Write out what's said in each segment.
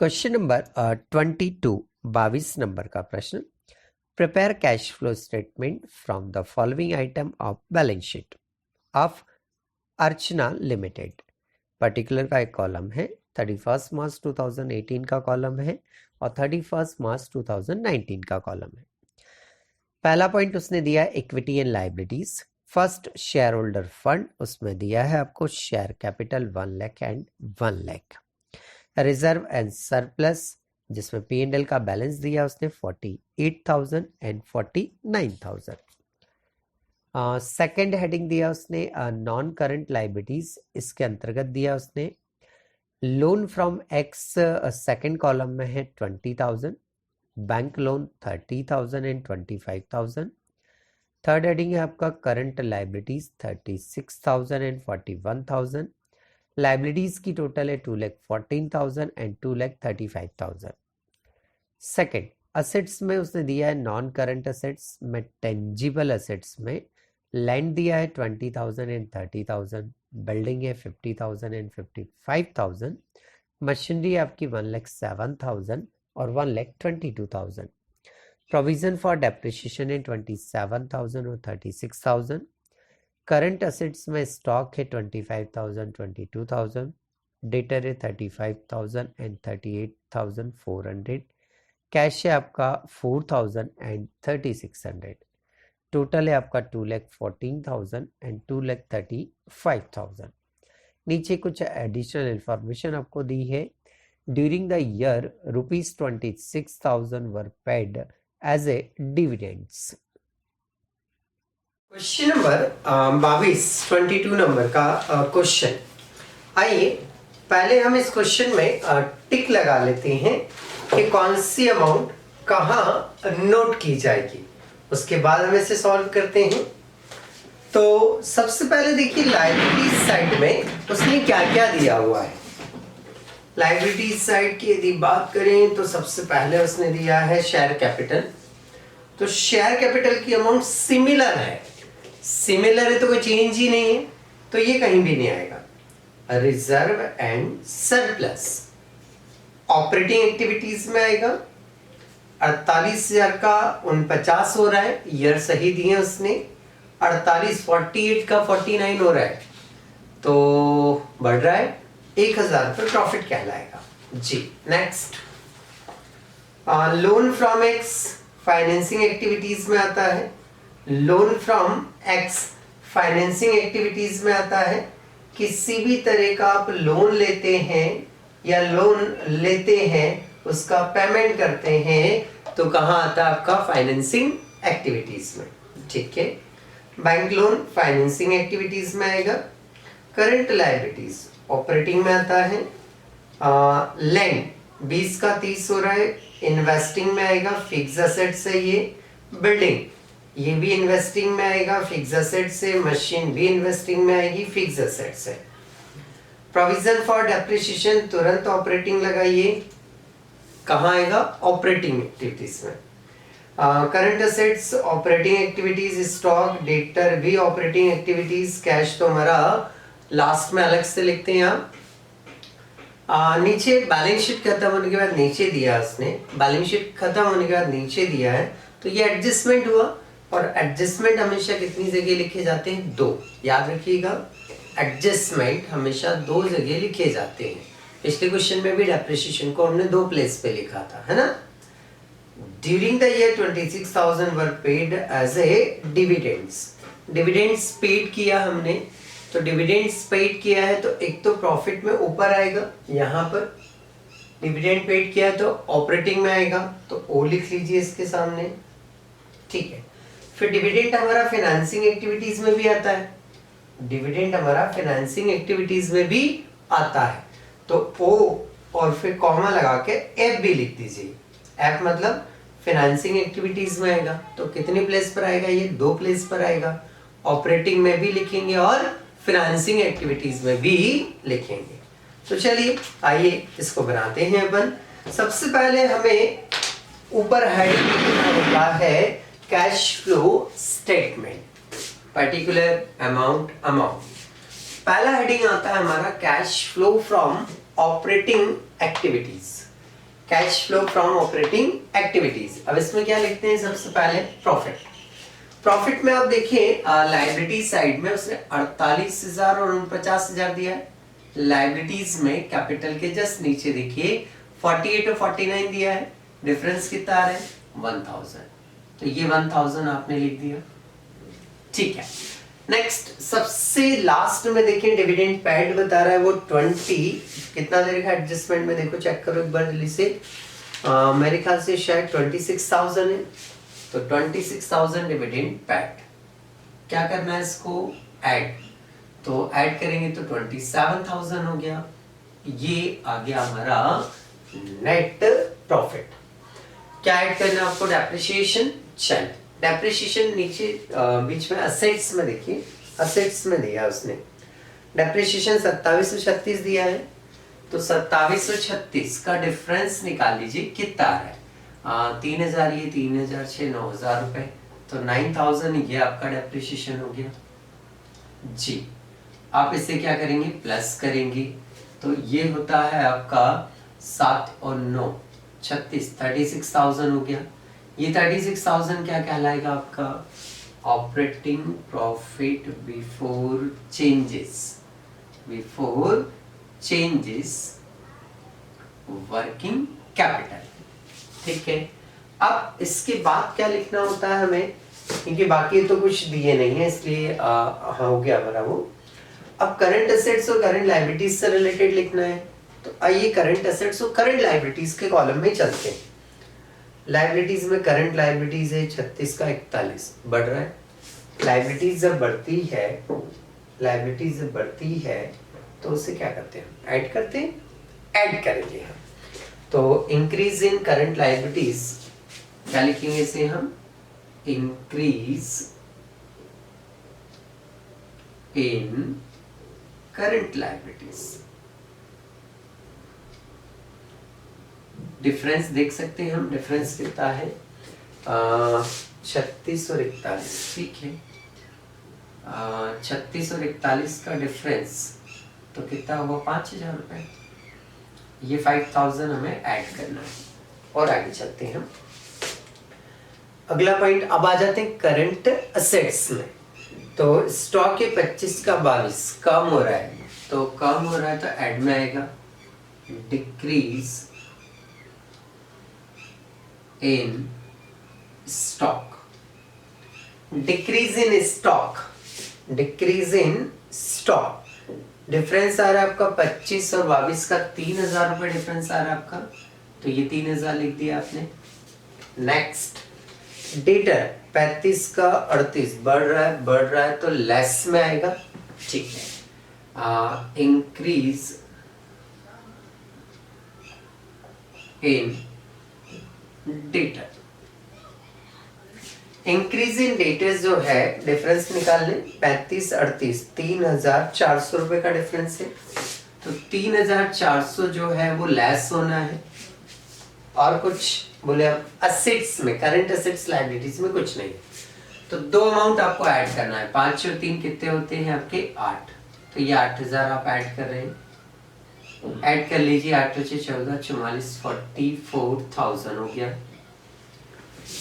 Question number 22 22 number का प्रश्न। Prepare cash flow statement from the following item of balance sheet of Archana limited. Particular का एक column है, 31 मार्च 2018 का column है और 31 मार्च 2019 का कॉलम है। पहला पॉइंट उसने दिया equity and liabilities. First share holder fund, उसमें दिया है आपको share capital 1 lakh and 1 lakh. Reserve and surplus, जिसमें P&L का बैलेंस दिया उसने 48,000 एंड 49,000। सेकंड हेडिंग दिया उसने नॉन करंट लाइबिलिटीज, इसके अंतर्गत दिया उसने loan from x, second column में है 20,000, bank loan 30,000 and 25,000। Third heading है आपका करंट लाइबिलिटीज 36,000 एंड 41,000। लाइबिलिटीज की टोटल है 2,14,000 एंड 2,35,000। सेकेंड असेट्स में उसने दिया है नॉन करंट असेट्स में, टेंजिबल असेट्स में लैंड दिया है 20,000 एंड 30,000, बिल्डिंग है 50,000 एंड 55,000, मशीनरी आपकी 1,07,000 और 1,22,000। प्रोविजन फॉर डेप्रिसिएशन है 27,000 और 36,000। करंट असेट्स में स्टॉक है 25,000 22,000, डेटर है 35,000 एंड 38,400, कैश है आपका 4,000 एंड 3,600। टोटल है आपका 2,14,000 एंड 2,35,000। नीचे कुछ एडिशनल इंफॉर्मेशन आपको दी है। During the year ₹26,000 were paid as a dividends. Question number 22 number का क्वेश्चन। आइए पहले हम इस क्वेश्चन में टिक लगा लेते हैं कि कौन सी अमाउंट कहाँ नोट की जाएगी, उसके बाद हम इसे सॉल्व करते हैं। तो सबसे पहले देखिए लायबिलिटीज साइड में उसने क्या क्या दिया हुआ है। लायबिलिटीज साइड की यदि बात करें तो सबसे पहले उसने दिया है शेयर कैपिटल। तो शेयर कैपिटल की अमाउंट सिमिलर है, सिमिलर है तो कोई चेंज ही नहीं है, तो ये कहीं भी नहीं आएगा। Reserve and surplus operating activities में आएगा। 48,000 का 49 हो रहा है, ईयर सही दिए उसने। 48 का 49 हो रहा है, तो बढ़ रहा है 1,000 पर प्रॉफिट कहलाएगा जी। Next loan from x financing activities में आता है। Loan from x financing activities में आता है। किसी भी तरह का आप लोन लेते हैं या लोन लेते हैं उसका पेमेंट करते हैं तो कहाँ आता है आपका फाइनेंसिंग एक्टिविटीज में, ठीक है। बैंक लोन फाइनेंसिंग एक्टिविटीज में आएगा। करंट लायबिलिटीज ऑपरेटिंग में आता है। लैंड 20 का 30 हो रहा है, इन्वेस्टिंग में आएगा, फिक्स एसेट से। ये बिल्डिंग ये भी इन्वेस्टिंग में आएगा, फिक्स एसेट से। मशीन भी इन्वेस्टिंग में आएगी, फिक्स एसेट से। प्रोविजन फॉर डेप्रिसिएशन तुरंत ऑपरेटिंग लगाइए, कहाँ आएगा ऑपरेटिंग एक्टिविटीज में। Current assets operating activities, stock debtor भी ऑपरेटिंग एक्टिविटीज। कैश तो हमारा लास्ट में अलग से लिखते हैं आप। नीचे बैलेंस शीट खत्म होने के बाद नीचे दिया उसने, बैलेंस शीट खत्म होने के बाद नीचे दिया है, तो ये एडजस्टमेंट हुआ। और एडजस्टमेंट हमेशा कितनी जगह लिखे जाते हैं? 2, याद रखिएगा। एडजस्टमेंट हमेशा 2 जगह लिखे जाते हैं। पिछले क्वेश्चन में भी डेप्रिसिएशन को हमने 2 प्लेस पे लिखा था, है ना। During the year 26,000 were paid as a dividends. Dividends paid किया हमने, तो डिविडेंड्स पेड किया है तो एक तो प्रॉफिट में ऊपर आएगा, यहाँ पर डिविडेंड पेड किया है तो ऑपरेटिंग में आएगा, तो ओ लिख लीजिए इसके सामने, ठीक है। फिर डिविडेंड हमारा फाइनेंसिंग एक्टिविटीज में भी आता है, डिविडेंड हमारा फाइनेंसिंग एक्टिविटीज में भी आता है, तो ओ और फिर कॉमा लगा के एफ भी लिख दीजिए। एफ मतलब फाइनेंसिंग एक्टिविटीज में आएगा, तो कितने प्लेस पर आएगा? ये 2 प्लेस पर आएगा। ऑपरेटिंग में भी लिखेंगे और फाइनेंसिंग एक्टिविटीज में भी लिखेंगे। तो चलिए आइए इसको बनाते हैं अपन। सबसे पहले हमें ऊपर हेडिंग लिखना होता है cash flow statement, particular amount. पहला हेडिंग आता है हमारा cash flow from operating activities. Cash flow from operating activities. अब इसमें क्या लिखते हैं, सबसे पहले प्रॉफिट। प्रॉफिट में आप देखिए लायबिलिटी साइड में उसने 48,000 और 49,000 दिया है। लायबिलिटीज में कैपिटल के जस्ट नीचे देखिए 48 और 49 दिया है। डिफरेंस कितना आ रहा है, 1000। तो ये 1000 आपने लिख दिया, ठीक है। नेक्स्ट सबसे लास्ट में देखिए डिविडेंड पेड बता रहा है वो 20 कितना दे रखा है एडजस्टमेंट में, देखो चेक करो एक बार जल्दी से। मेरे ख्याल से शायद 26,000 है। तो 26,000 डिविडेंड पेड, क्या करना है इसको ऐड, तो ऐड करेंगे तो 27,000 हो गया। ये आ गया हमारा नेट प्रॉफिट। क्या ऐड करना है आपको, डेप्रिसिएशन। चल डेप्रिसिएशन नीचे बीच में असेट्स में देखिए, असेट्स में दिया उसने डेप्रिसिएशन 2736 दिया है। तो 2736 का डिफरेंस निकाल लीजिए कितना आ रहा है, 3000 ये 3000 6 9,000 रुपए, तो 9000 ये आपका डेप्रिसिएशन हो गया जी। आप इसे क्या करेंगे, प्लस करेंगे, तो ये होता है आपका 7 और 9 36, 36,000 हो गया। ये 36,000 क्या कहलाएगा आपका, operating profit before changes, before changes working capital, ठीक है। अब इसके बाद क्या लिखना होता है हमें, क्योंकि बाकी तो कुछ दिए नहीं है इसलिए हो गया हमारा वो। अब करंट एसेट्स और करंट लायबिलिटीज से रिलेटेड लिखना है, तो आइए करंट एसेट्स और करंट लायबिलिटीज के कॉलम में चलते हैं। लायबिलिटीज में करंट लायबिलिटीज है 36 का 41 बढ़ रहा है। लायबिलिटीज जब बढ़ती है, लायबिलिटीज जब बढ़ती है तो उसे क्या करते हैं, ऐड करते हैं, ऐड करेंगे हम। तो इंक्रीज इन करंट लायबिलिटीज, क्या लिखेंगे इसे हम, increase in current liabilities. Difference देख सकते हैं हम, डिफरेंस कितना है 36 और 41, ठीक है। 36 और 41 का डिफरेंस तो कितना हुआ 5,000 रुपए। ये 5,000 हमें ऐड करना है और आगे चलते हैं हम। अगला पॉइंट, अब आ जाते हैं करंट असेट्स में। तो स्टॉक के 25 का 22 कम हो रहा है, तो कम हो रहा है तो ऐड में आएगा decrease in stock. Decrease in stock, decrease in stock. Difference आ रहा है आपका 25 और 22 का 3,000 रुपए डिफरेंस आ रहा है आपका, तो ये 3,000 लिख दिया आपने। नेक्स्ट डेटर 35 का 38 बढ़ रहा है तो लेस में आएगा, ठीक है। Increase in debtor, increase in debtors जो है डिफरेंस निकाल लें 35 38 3,400 रुपए का डिफरेंस है। तो 3,400 जो है वो लेस होना है, और कुछ बोले हम असेट्स में, करंट असेट्स लायबिलिटीज में कुछ नहीं। तो दो अमाउंट आपको ऐड करना है, 5 और 3 कितने होते हैं आपके 8, तो ये 8,000 आप ऐड कर रहे हैं, ऐड कर लीजिए। 8 और 6 14 44 44,000 हो गया।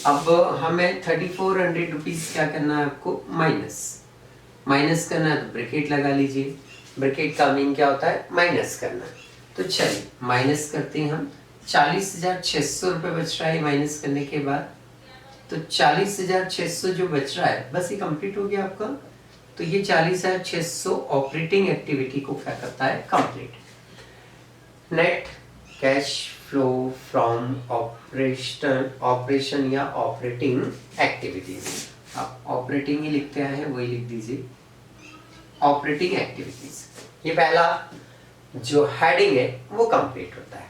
अब हमें 3400 रुपीज क्या करना है आपको, माइनस करना है, तो ब्रैकेट लगा लीजिए। ब्रैकेट का मीन क्या होता है, माइनस करना। तो चलिए माइनस करते हैं हम। 40,600 रुपए बच रहा है माइनस करने के बाद, तो 40,600 जो बच रहा है बस ये कंप्लीट हो गया आपका। तो ये 40,600 ऑपरेटिंग एक्टिविटी को क्या करता है, complete. Net cash flow from operation या ऑपरेटिंग एक्टिविटीज। आप ऑपरेटिंग ही लिखते हैं, वही लिख दीजिए ऑपरेटिंग एक्टिविटीज। ये पहला जो हेडिंग है वो कंप्लीट होता है।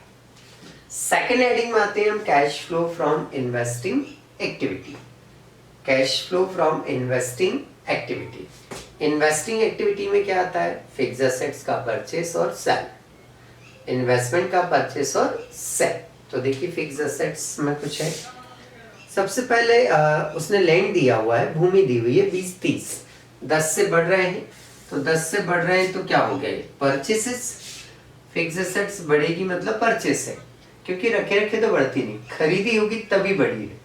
सेकेंड हेडिंग में आते हैं हम, cash flow from investing activity. Cash flow from investing activity, investing activity में क्या आता है, फिक्स्ड एसेट्स का परचेस और सेल, इन्वेस्टमेंट का परचेस और सेल। तो देखिए फिक्स्ड एसेट्स में कुछ है, सबसे पहले उसने लैंड दिया हुआ है, भूमि दी हुई है 20-30, 10 से बढ़ रहे हैं, तो 10 से बढ़ रहे हैं तो क्या हो गया, परचेसेस। फिक्स्ड एसेट्स बढ़ेगी मतलब परचेस है, क्योंकि रखे रखे तो बढ़ती नहीं, खरीदी होगी तभी बढ़ी है,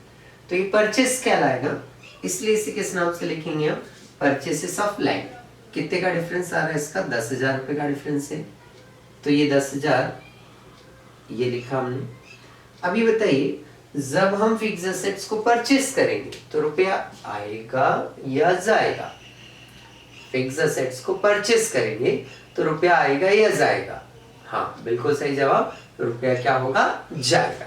तो ये परचेस कहलाएगा। इसलिए इसे किस नाम से लिखेंगे हम, परचेसेस ऑफ लैंड। कितने का डिफरेंस आ रहा है इसका, 10,000 रुपए का डिफरेंस है, तो ये 10,000 ये लिखा हमने। अभी बताइए जब हम फिक्स एसेट्स को परचेस करेंगे तो रुपया आएगा या जाएगा, फिक्स एसेट्स को परचेस करेंगे तो रुपया आएगा या जाएगा, हाँ बिल्कुल सही जवाब, रुपया क्या होगा, जाएगा।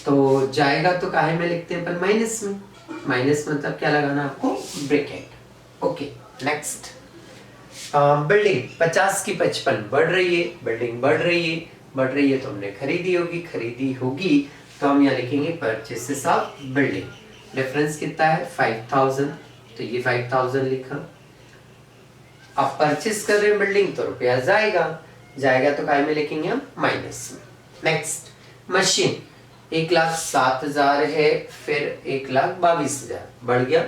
तो जाएगा तो काहे में लिखते हैं अपन, माइनस में, माइनस मतलब क्या लगाना आपको, ब्रैकेट। ओके नेक्स्ट, बिल्डिंग 50 की 55 बढ़ रही है, बिल्डिंग बढ़ रही है, बढ़ रही है तो हमने खरीदी होगी, खरीदी होगी तो हम यहाँ लिखेंगे परचेसेस ऑफ बिल्डिंग। डिफरेंस कितना है 5,000, तो ये 5,000 लिखा। अब परचेस कर रहे हैं बिल्डिंग तो रुपया जाएगा, जाएगा तो काय में लिखेंगे हम, माइनस में। नेक्स्ट, मशीन 1,07,000 है, फिर 1,22,000 बढ़ गया,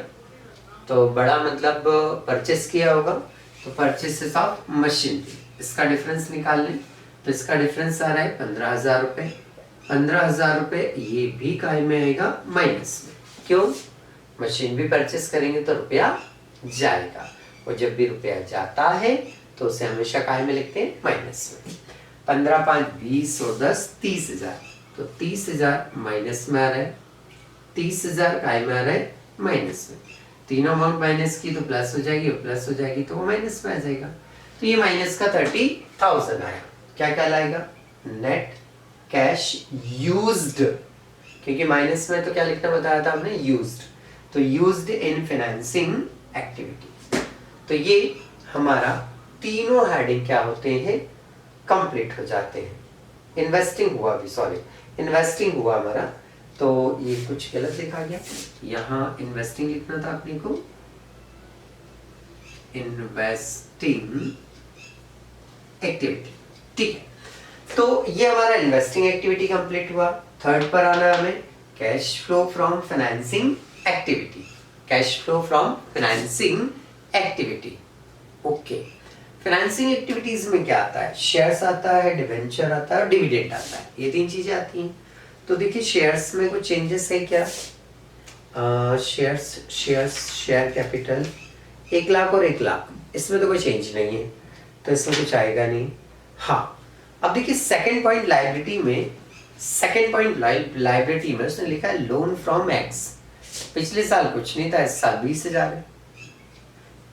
तो बड़ा मतलब परचेस किया होगा, तो परचेसेस ऑफ मशीन, इसका डिफरेंस निकाल लें, तो इसका डिफरेंस आ रहा है 15,000 रुपए। 15,000 रुपए ये भी काय में आएगा, माइनस में। क्यों, मशीन भी परचेस करेंगे तो रुपया जाएगा, और जब भी रुपया जाता है तो उसे हमेशा काय में लिखते हैं, माइनस में। 15 5 20 और 10 30,000, तो 30,000 माइनस में आ रहा है, 30,000 काय में आ रहा है, माइनस में। तीनों अमाउंट माइनस की तो प्लस हो जाएगी, और प्लस हो जाएगी तो वो माइनस में आ जाएगा, तो ये माइनस का 30,000 आया। क्या कहलाएगा, नेट कैश यूज्ड, क्योंकि माइनस में तो क्या लिखना बताया था हमने, यूज्ड, तो यूज्ड इन फाइनेंसिंग एक्टिविटी। तो ये हमारा तीनों हेडिंग क्या होते हैं, कंप्लीट हो जाते हैं। इन्वेस्टिंग हुआ भी, सॉरी इन्वेस्टिंग हुआ हमारा, तो ये कुछ गलत लिखा गया, यहाँ इन्वेस्टिंग लिखना था अपने को, इन्वेस्टिंग एक्टिविटी, ठीक है। तो ये हमारा इन्वेस्टिंग एक्टिविटी कंप्लीट हुआ। थर्ड पर आना है हमें, cash flow from financing activity, cash flow from financing activity. Okay, financing activities में क्या आता है, शेयर्स आता है, डिवेंचर आता है और डिविडेंड आता है, ये तीन चीजें आती हैं। तो देखिए शेयर्स में कुछ चेंजेस है क्या, शेयर कैपिटल 1,00,000 और 1,00,000, इसमें तो कोई चेंज नहीं है, तो इसमें कुछ आएगा नहीं। हाँ, अब देखिए सेकंड पॉइंट लायबिलिटी में, सेकंड पॉइंट लायबिलिटी में उसने लिखा है लोन फ्रॉम एक्स। पिछले साल कुछ नहीं था, इस साल 20,000 है,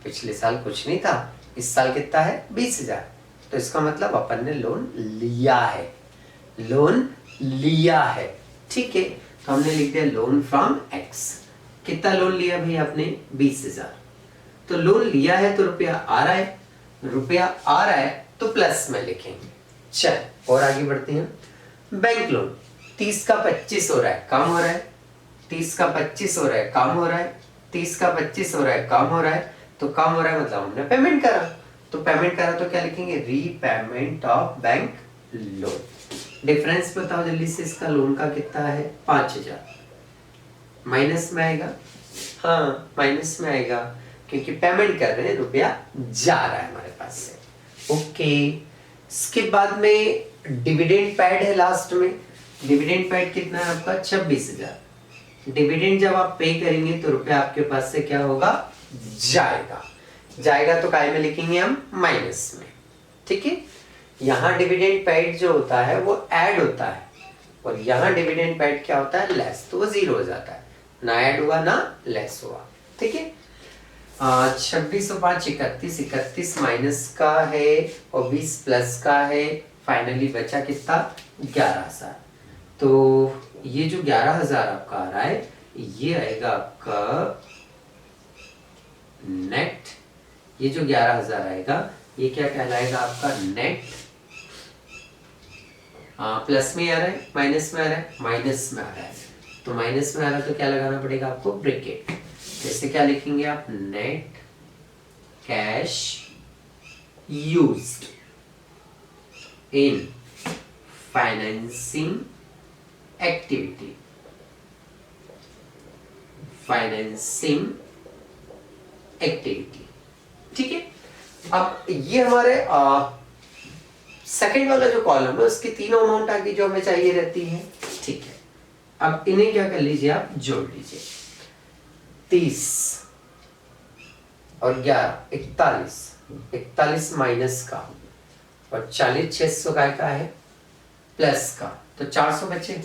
पिछले साल कुछ नहीं था, इस साल कितना है, 20,000, तो इसका मतलब अपन ने लोन लिया है, लोन लिया है, ठीक है। तो हमने लिख दिया लोन फ्रॉम एक्स। कितना लोन लिया भाई आपने, 20,000, तो लोन लिया है तो रुपया आ रहा है, रुपया आ रहा है तो प्लस में लिखेंगे। चल और आगे बढ़ते हैं। बैंक लोन 30 का 25 हो रहा है, कम हो रहा है, 30 का 25 हो रहा है, कम हो रहा है, 30 का 25 हो रहा है, कम हो रहा है, तो कम हो रहा है मतलब हमने पेमेंट करा, तो पेमेंट करा तो क्या लिखेंगे, repayment of bank loan. Difference बताओ जल्दी से, इसका लोन का कितना है, 5,000, माइनस में आएगा, हाँ माइनस में आएगा, क्योंकि पेमेंट कर रहे हैं, रुपया जा रहा है हमारे पास से। ओके, इसके बाद में डिविडेंड पैड है लास्ट में, डिविडेंड पैड कितना है आपका, 26,000। डिविडेंड जब आप पे करेंगे तो रुपया आपके पास से क्या होगा, जाएगा, जाएगा तो काय में लिखेंगे हम, माइनस में, ठीक है। यहाँ डिविडेंड पेड जो होता है वो ऐड होता है, और यहाँ डिविडेंड पेड क्या होता है, लेस, तो वो 0 हो जाता है, ना ऐड हुआ ना लेस हुआ, ठीक है। 26 और 5 31, 31 माइनस का है और 20 प्लस का है, फाइनली बचा कितना, 11,000। तो ये जो 11,000 आपका आ रहा है, ये आएगा आपका नेट, ये जो 11,000 आएगा ये क्या कहलाएगा आपका, नेट, प्लस में आ रहा है, माइनस में आ रहा है, माइनस में आ रहा है, तो माइनस में आ रहा है तो क्या लगाना पड़ेगा आपको, ब्रैकेट। जैसे क्या लिखेंगे आप, net cash used in financing activity, financing activity, ठीक है। अब ये हमारे सेकंड वाला जो कॉलम है उसकी तीनों अमाउंट आगे जो हमें चाहिए रहती है। ठीक है, अब इन्हें क्या कर लीजिए, आप जोड़ लीजिए। 30 और 11 41, 41 माइनस का और 40 600 का है प्लस का, तो 400 बचे।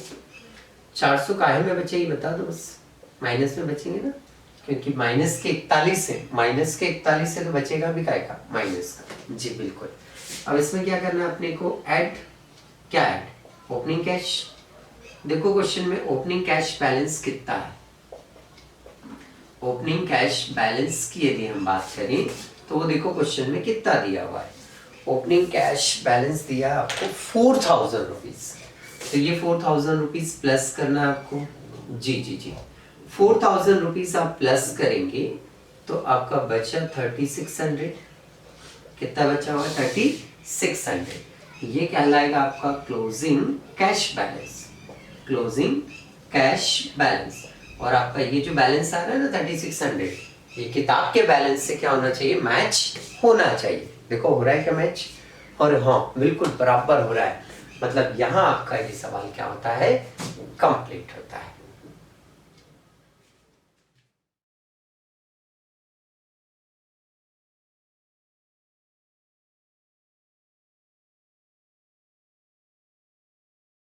400 काहे में बचे ये बता दो बस, माइनस में बचेंगे ना, क्योंकि माइनस के 41 है, माइनस के 41 से तो बचेगा भी काय का, माइनस का। जी बिल्कुल। अब इसमें क्या करना है अपने को, ऐड, क्या ऐड, ओपनिंग कैश। देखो क्वेश्चन में ओपनिंग कैश बैलेंस कितना है, ओपनिंग कैश बैलेंस की यदि हम बात करें तो वो देखो क्वेश्चन में कितना दिया हुआ है। ओपनिंग कैश बैलेंस दिया है आपको 4000 रुपीज, तो ये 4000 रुपीज प्लस करना है आपको। जी जी जी, 4000 रुपीज आप प्लस करेंगे तो आपका बचा 3600। कितना बचा हुआ, 3600। ये कहलाएगा आपका closing cash balance, closing cash balance. और आपका ये जो बैलेंस आ रहा है ना 3600, ये किताब के बैलेंस से क्या होना चाहिए, मैच होना चाहिए। देखो हो रहा है क्या मैच, और हाँ बिल्कुल बराबर हो रहा है। मतलब यहाँ आपका ये सवाल क्या होता है, कंप्लीट होता है।